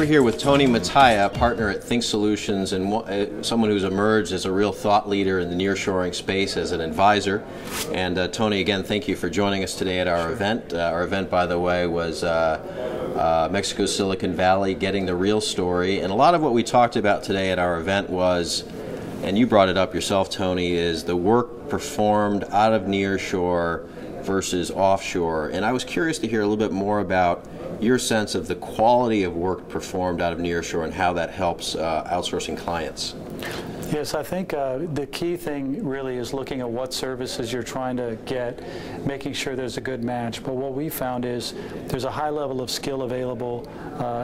We're here with Tony Mataya, partner at ThinkSolutions, and someone who's emerged as a real thought leader in the nearshoring space as an advisor. And Tony, again, thank you for joining us today at our event. Our event, by the way, was Mexico's Silicon Valley, getting the real story. And a lot of what we talked about today at our event was, and you brought it up yourself, Tony, is the work performed out of nearshore versus offshore. And I was curious to hear a little bit more about your sense of the quality of work performed out of nearshore and how that helps outsourcing clients. Yes, I think the key thing really is looking at what services you're trying to get, making sure there's a good match. But what we found is there's a high level of skill available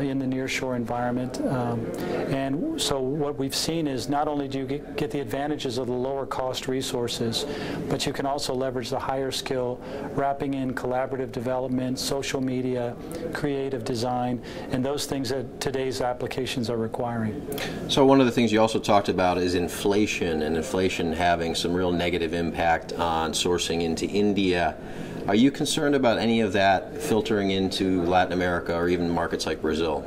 in the nearshore environment. And so what we've seen is not only do you get the advantages of the lower cost resources, but you can also leverage the higher skill, wrapping in collaborative development, social media, creative design, and those things that today's applications are requiring. So one of the things you also talked about is inflation, and inflation having some real negative impact on sourcing into India. Are you concerned about any of that filtering into Latin America or even markets like Brazil?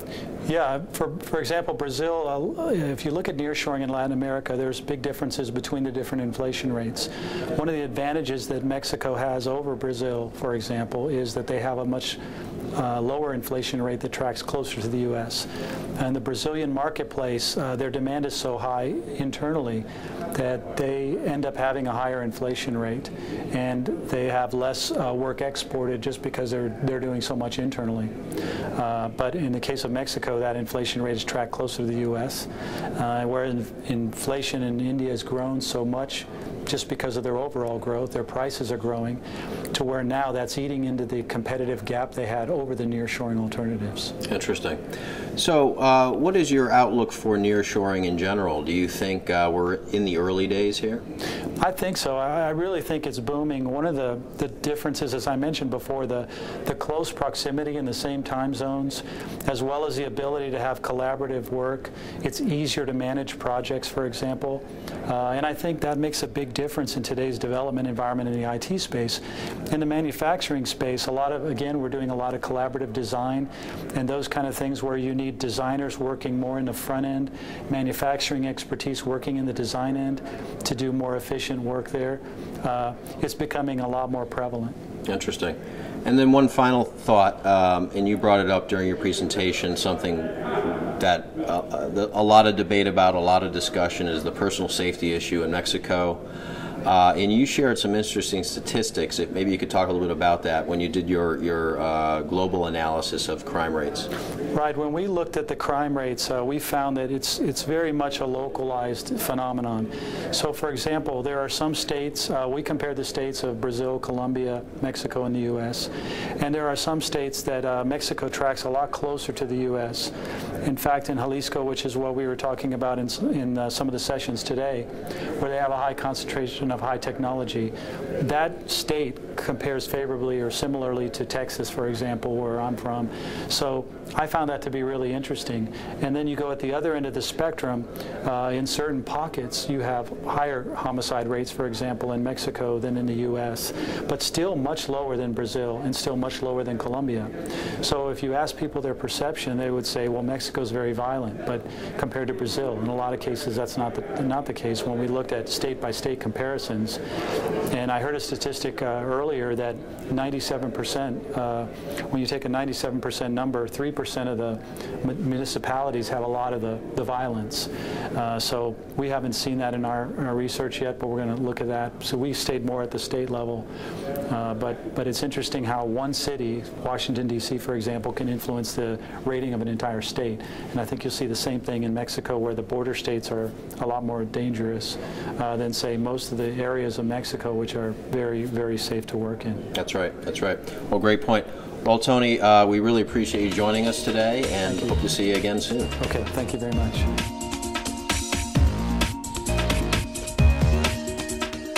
Yeah, for example, Brazil, if you look at nearshoring in Latin America, there's big differences between the different inflation rates. One of the advantages that Mexico has over Brazil, for example, is that they have a much lower inflation rate that tracks closer to the U.S. And the Brazilian marketplace, their demand is so high internally that they end up having a higher inflation rate, and they have less work exported just because they're doing so much internally. But in the case of Mexico, that inflation rate is tracked closer to the U.S., where inflation in India has grown so much just because of their overall growth. Their prices are growing to where now that's eating into the competitive gap they had over the nearshoring alternatives. Interesting. So what is your outlook for nearshoring in general? Do you think we're in the early days here? I think so. I really think it's booming. One of the differences, as I mentioned before, the close proximity in the same time zones, as well as the ability to have collaborative work. It's easier to manage projects, for example. And I think that makes a big difference in today's development environment in the IT space. In the manufacturing space, again, we're doing a lot of collaborative design and those kind of things where you need designers working more in the front end, manufacturing expertise working in the design end to do more efficient work there. It's becoming a lot more prevalent. Interesting. And then one final thought, and you brought it up during your presentation, something that a lot of debate about, a lot of discussion is the personal safety issue in Mexico. And you shared some interesting statistics. If maybe you could talk a little bit about that when you did your global analysis of crime rates. Right. When we looked at the crime rates, we found that it's very much a localized phenomenon. So, for example, there are some states, we compared the states of Brazil, Colombia, Mexico, and the U.S., and there are some states that Mexico tracks a lot closer to the U.S. In fact, in Jalisco, which is what we were talking about in some of the sessions today, where they have a high concentration of high technology, that state compares favorably or similarly to Texas, for example, where I'm from. So I found that to be really interesting. And then you go at the other end of the spectrum, in certain pockets you have higher homicide rates, for example, in Mexico than in the U.S., but still much lower than Brazil and still much lower than Colombia. So if you ask people their perception, they would say, well, Mexico's very violent, but compared to Brazil, in a lot of cases that's not the case when we looked at state-by-state comparisons. And I heard a statistic earlier that 97%, when you take a 97% number, 3% of the municipalities have a lot of the violence. So we haven't seen that in our research yet, but we're going to look at that. So we stayed more at the state level. But it's interesting how one city, Washington, D.C., for example, can influence the rating of an entire state. And I think you'll see the same thing in Mexico, where the border states are a lot more dangerous than, say, most of the areas of Mexico, which are very, very safe to work in. That's right. That's right. Well, great point. Well, Tony, we really appreciate you joining us today, and hope to see you again soon. Okay. Thank you very much.